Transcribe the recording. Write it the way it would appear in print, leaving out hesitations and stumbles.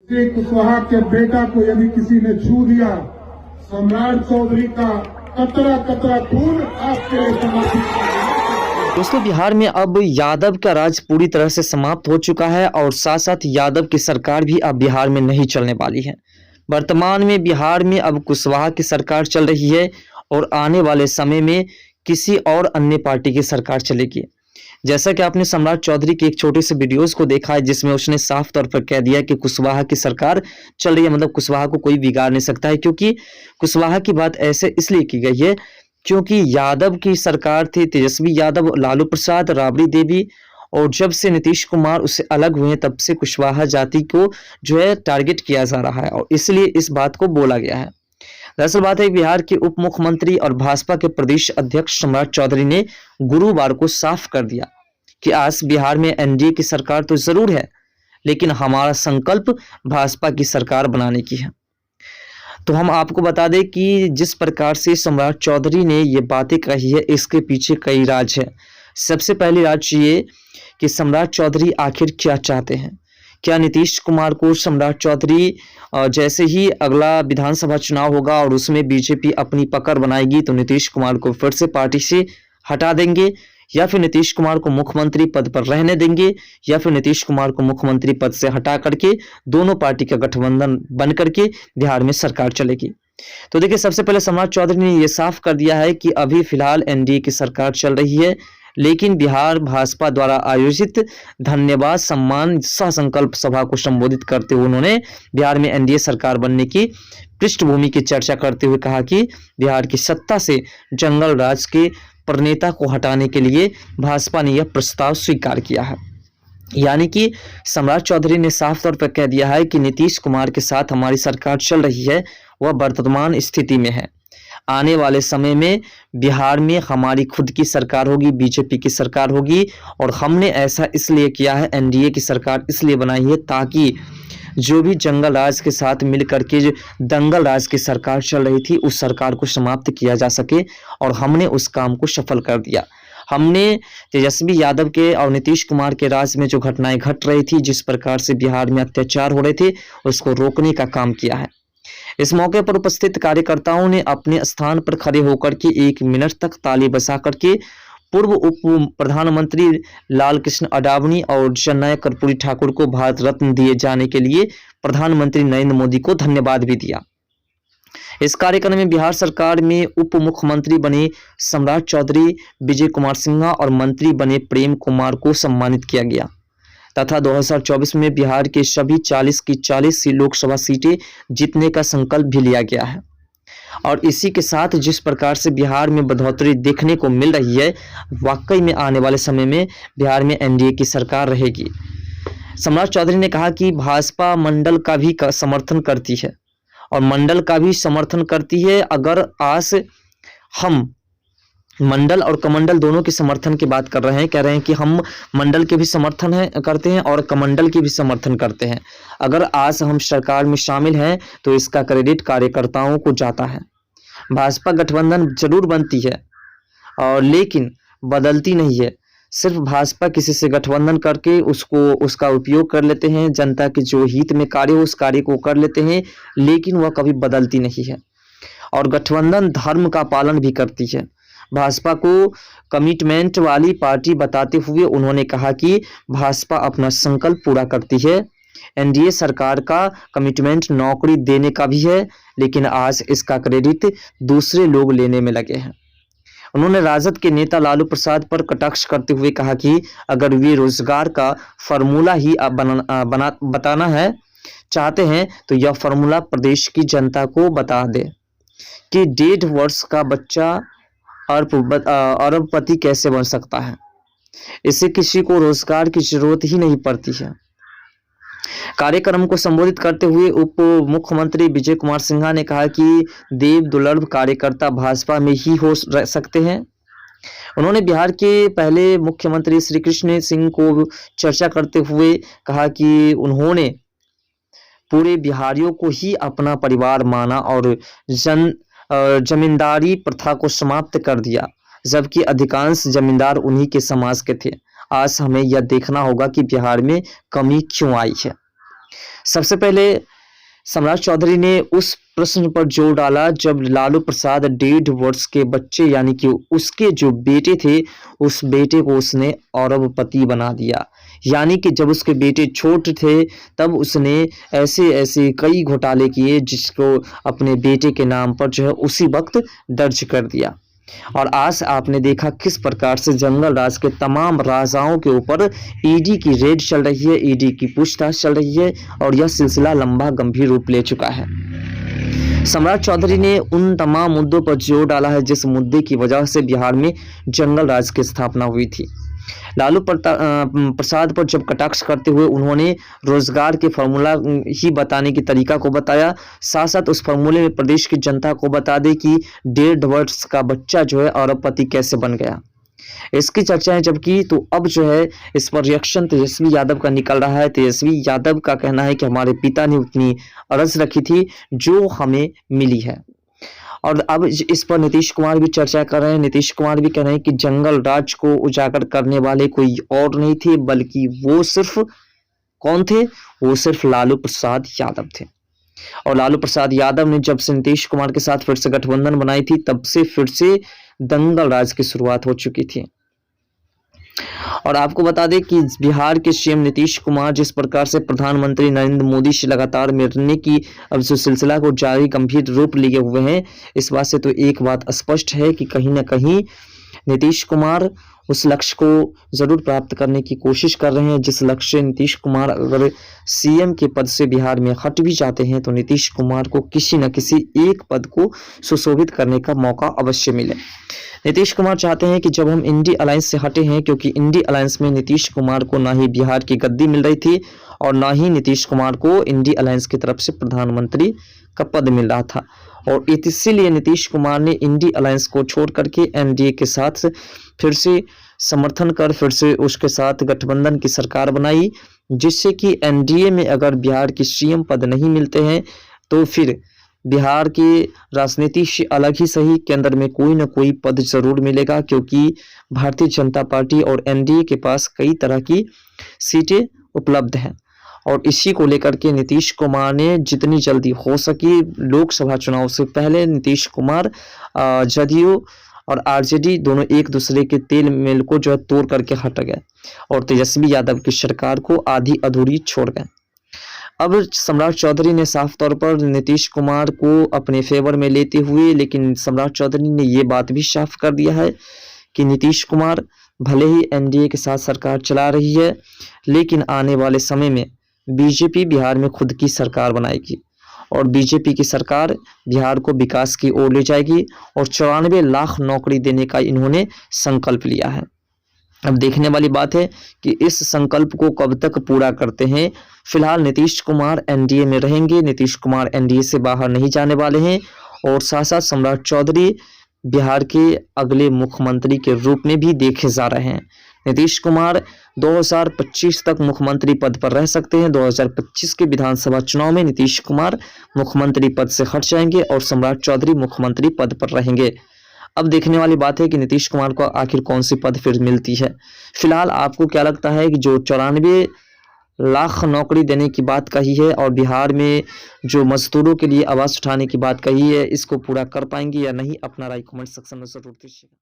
श्री कुशवाहा के बेटा को यदि किसी ने छू दिया, सम्राट चौधरी का कतरा कतरा खून आपके लिए समर्पित है। दोस्तों, बिहार में अब यादव का राज पूरी तरह से समाप्त हो चुका है और साथ साथ यादव की सरकार भी अब बिहार में नहीं चलने वाली है। वर्तमान में बिहार में अब कुशवाहा की सरकार चल रही है और आने वाले समय में किसी और अन्य पार्टी की सरकार चलेगी। जैसा कि आपने सम्राट चौधरी के एक छोटे से वीडियोस को देखा है जिसमें उसने साफ तौर पर कह दिया कि कुशवाहा की सरकार चल रही है, मतलब कुशवाहा को कोई बिगाड़ नहीं सकता है, क्योंकि कुशवाहा की बात ऐसे इसलिए की गई है क्योंकि यादव की सरकार थी, तेजस्वी यादव, लालू प्रसाद, राबड़ी देवी, और जब से नीतीश कुमार उससे अलग हुए तब से कुशवाहा जाति को जो है टारगेट किया जा रहा है और इसलिए इस बात को बोला गया है। दरअसल बात है, बिहार के उप मुख्यमंत्री और भाजपा के प्रदेश अध्यक्ष सम्राट चौधरी ने गुरुवार को साफ कर दिया कि आज बिहार में एनडीए की सरकार तो जरूर है, लेकिन हमारा संकल्प भाजपा की सरकार बनाने की है। तो हम आपको बता दें कि जिस प्रकार से सम्राट चौधरी ने ये बातें कही है, इसके पीछे कई राज है। सबसे पहली राज ये कि सम्राट चौधरी आखिर क्या चाहते हैं। क्या नीतीश कुमार को सम्राट चौधरी जैसे ही अगला विधानसभा चुनाव होगा और उसमें बीजेपी अपनी पकड़ बनाएगी तो नीतीश कुमार को फिर से पार्टी से हटा देंगे, या फिर नीतीश कुमार को मुख्यमंत्री पद पर रहने देंगे, या फिर नीतीश कुमार को मुख्यमंत्री पद से हटा करके दोनों पार्टी का गठबंधन बन करके बिहार में सरकार चलेगी। तो देखिए, सबसे पहले सम्राट चौधरी ने यह साफ कर दिया है कि अभी फिलहाल एनडीए की सरकार चल रही है, लेकिन बिहार भाजपा द्वारा आयोजित धन्यवाद सम्मान सह संकल्प सभा को संबोधित करते हुए उन्होंने बिहार में एनडीए सरकार बनने की पृष्ठभूमि की चर्चा करते हुए कहा कि बिहार की सत्ता से जंगल राज के प्रणेता को हटाने के लिए भाजपा ने यह प्रस्ताव स्वीकार किया है। यानी कि सम्राट चौधरी ने साफ तौर पर कह दिया है कि नीतीश कुमार के साथ हमारी सरकार चल रही है, वह वर्तमान स्थिति में है। आने वाले समय में बिहार में हमारी खुद की सरकार होगी, बीजेपी की सरकार होगी, और हमने ऐसा इसलिए किया है, एनडीए की सरकार इसलिए बनाई है ताकि जो भी जंगल राज के साथ मिलकर के जो दंगल राज की सरकार चल रही थी उस सरकार को समाप्त किया जा सके, और हमने उस काम को सफल कर दिया। हमने तेजस्वी यादव के और नीतीश कुमार के राज में जो घटनाएं घट रही थी, जिस प्रकार से बिहार में अत्याचार हो रहे थे, उसको रोकने का काम किया है। इस मौके पर उपस्थित कार्यकर्ताओं ने अपने स्थान पर खड़े होकर के 1 मिनट तक ताली बजा करके पूर्व उप प्रधानमंत्री लाल कृष्ण अडावाणी और जननायक कर्पूरी ठाकुर को भारत रत्न दिए जाने के लिए प्रधानमंत्री नरेंद्र मोदी को धन्यवाद भी दिया। इस कार्यक्रम में बिहार सरकार में उप मुख्यमंत्री बने सम्राट चौधरी, विजय कुमार सिन्हा और मंत्री बने प्रेम कुमार को सम्मानित किया गया तथा 2024 में बिहार के सभी 40 की 40 लोकसभा सीटें जीतने का संकल्प भी लिया गया है। और इसी के साथ जिस प्रकार से बिहार में बढ़ोतरी देखने को मिल रही है, वाकई में आने वाले समय में बिहार में एनडीए की सरकार रहेगी। सम्राट चौधरी ने कहा कि भाजपा मंडल का भी समर्थन करती है और मंडल का भी समर्थन करती है। अगर आज हम मंडल और कमंडल दोनों के समर्थन की बात कर रहे हैं, कह रहे हैं कि हम मंडल के भी समर्थन करते हैं और कमंडल की भी समर्थन करते हैं। अगर आज हम सरकार में शामिल हैं तो इसका क्रेडिट कार्यकर्ताओं को जाता है। भाजपा गठबंधन जरूर बनती है और लेकिन बदलती नहीं है। सिर्फ भाजपा किसी से गठबंधन करके उसका उपयोग कर लेते हैं, जनता के जो हित में कार्य हो उस कार्य को कर लेते हैं, लेकिन वह कभी बदलती नहीं है। और गठबंधन धर्म का पालन भी करती है। भाजपा को कमिटमेंट वाली पार्टी बताते हुए उन्होंने कहा कि भाजपा अपना संकल्प पूरा करती है। एनडीए सरकार का कमिटमेंट नौकरी देने का भी है, लेकिन आज इसका क्रेडिट दूसरे लोग लेने में लगे हैं। उन्होंने राजद के नेता लालू प्रसाद पर कटाक्ष करते हुए कहा कि अगर वे रोजगार का फॉर्मूला ही बताना है चाहते हैं तो यह फॉर्मूला प्रदेश की जनता को बता दे कि 1.5 वर्ष का बच्चा अरबपति कैसे बन सकता है। इससे किसी को रोजगार की जरूरत ही नहीं पड़ती है। कार्यक्रम को संबोधित करते हुए उप मुख्यमंत्री विजय कुमार सिन्हा ने कहा कि देव दुर्लभ कार्यकर्ता भाजपा में ही हो सकते हैं। उन्होंने बिहार के पहले मुख्यमंत्री श्री कृष्ण सिंह को चर्चा करते हुए कहा कि उन्होंने पूरे बिहारियों को ही अपना परिवार माना और जमींदारी प्रथा को समाप्त कर दिया, जबकि अधिकांश जमींदार उन्हीं के समाज के थे। आज हमें यह देखना होगा कि बिहार में कमी क्यों आई है। सबसे पहले सम्राट चौधरी ने उस प्रश्न पर जोर डाला जब लालू प्रसाद 1.5 वर्ष के बच्चे यानी कि उसके जो बेटे थे, उस बेटे को उसने अरबपति बना दिया। यानी कि जब उसके बेटे छोटे थे तब उसने ऐसे ऐसे कई घोटाले किए जिसको अपने बेटे के नाम पर जो है उसी वक्त दर्ज कर दिया। और आज आपने देखा किस प्रकार से जंगल राज के तमाम राजाओं के ऊपर ईडी की रेड चल रही है, ईडी की पूछताछ चल रही है और यह सिलसिला लंबा गंभीर रूप ले चुका है। सम्राट चौधरी ने उन तमाम मुद्दों पर जोर डाला है जिस मुद्दे की वजह से बिहार में जंगल राज की स्थापना हुई थी। लालू प्रसाद पर जब कटाक्ष करते हुए उन्होंने रोजगार के फॉर्मूला ही बताने की तरीका को बताया, साथ साथ उस फॉर्मूले में प्रदेश की जनता को बता दे कि 1.5 वर्ष का बच्चा जो है अरबपति कैसे बन गया। इसकी चर्चाएं जब की तो अब जो है इस पर रिएक्शन तेजस्वी यादव का निकल रहा है। तेजस्वी यादव का कहना है कि हमारे पिता ने उतनी अरज रखी थी जो हमें मिली है। और अब इस पर नीतीश कुमार भी चर्चा कर रहे हैं। नीतीश कुमार भी कह रहे हैं कि जंगल राज को उजागर करने वाले कोई और नहीं थे बल्कि वो सिर्फ कौन थे, वो सिर्फ लालू प्रसाद यादव थे। और लालू प्रसाद यादव ने जब से नीतीश कुमार के साथ फिर से गठबंधन बनाई थी तब से फिर से दंगल राज की शुरुआत हो चुकी थी। और आपको बता दें कि बिहार के सीएम नीतीश कुमार जिस प्रकार से प्रधानमंत्री नरेंद्र मोदी से लगातार मिलने की अब जो सिलसिला को जारी गंभीर रूप लिए हुए हैं, इस बात से तो एक बात स्पष्ट है कि कहीं ना कहीं नीतीश कुमार उस लक्ष्य को जरूर प्राप्त करने की कोशिश कर रहे हैं जिस लक्ष्य से नीतीश कुमार अगर सीएम के पद से बिहार में हट भी जाते हैं तो नीतीश कुमार को किसी न किसी एक पद को सुशोभित करने का मौका अवश्य मिले। नीतीश कुमार चाहते हैं कि जब हम इंडी अलायंस से हटे हैं, क्योंकि इंडी अलायंस में नीतीश कुमार को ना ही बिहार की गद्दी मिल रही थी और ना ही नीतीश कुमार को इंडी अलायंस की तरफ से प्रधानमंत्री का पद मिल रहा था, और इसीलिए नीतीश कुमार ने इंडी अलायंस को छोड़ करके एनडीए के साथ फिर से समर्थन कर फिर से उसके साथ गठबंधन की सरकार बनाई, जिससे कि एनडीए में अगर बिहार की सीएम पद नहीं मिलते हैं तो फिर बिहार की राजनीति से अलग ही सही केंद्र में कोई ना कोई पद जरूर मिलेगा, क्योंकि भारतीय जनता पार्टी और एनडीए के पास कई तरह की सीटें उपलब्ध हैं। और इसी को लेकर के नीतीश कुमार ने जितनी जल्दी हो सकी लोकसभा चुनाव से पहले नीतीश कुमार जदयू और आरजेडी दोनों एक दूसरे के तेल मेल को जो है तोड़ करके हट गए और तेजस्वी यादव की सरकार को आधी अधूरी छोड़ गए। अब सम्राट चौधरी ने साफ तौर पर नीतीश कुमार को अपने फेवर में लेते हुए, लेकिन सम्राट चौधरी ने ये बात भी साफ कर दिया है कि नीतीश कुमार भले ही एनडीए के साथ सरकार चला रही है, लेकिन आने वाले समय में बीजेपी बिहार में खुद की सरकार बनाएगी और बीजेपी की सरकार बिहार को विकास की ओर ले जाएगी और 94 लाख नौकरी देने का इन्होंने संकल्प लिया है। अब देखने वाली बात है कि इस संकल्प को कब तक पूरा करते हैं। फिलहाल नीतीश कुमार एनडीए में रहेंगे, नीतीश कुमार एनडीए से बाहर नहीं जाने वाले हैं और साथ साथ सम्राट चौधरी बिहार के अगले मुख्यमंत्री के रूप में भी देखे जा रहे हैं। नीतीश कुमार 2025 तक मुख्यमंत्री पद पर रह सकते हैं। 2025 के विधानसभा चुनाव में नीतीश कुमार मुख्यमंत्री पद से हट जाएंगे और सम्राट चौधरी मुख्यमंत्री पद पर रहेंगे। अब देखने वाली बात है कि नीतीश कुमार को आखिर कौन सी पद फिर मिलती है। फिलहाल आपको क्या लगता है कि जो 94 लाख नौकरी देने की बात कही है और बिहार में जो मजदूरों के लिए आवाज उठाने की बात कही है, इसको पूरा कर पाएंगे या नहीं? अपना राय कमेंट सेक्शन में जरूर दीजिएगा।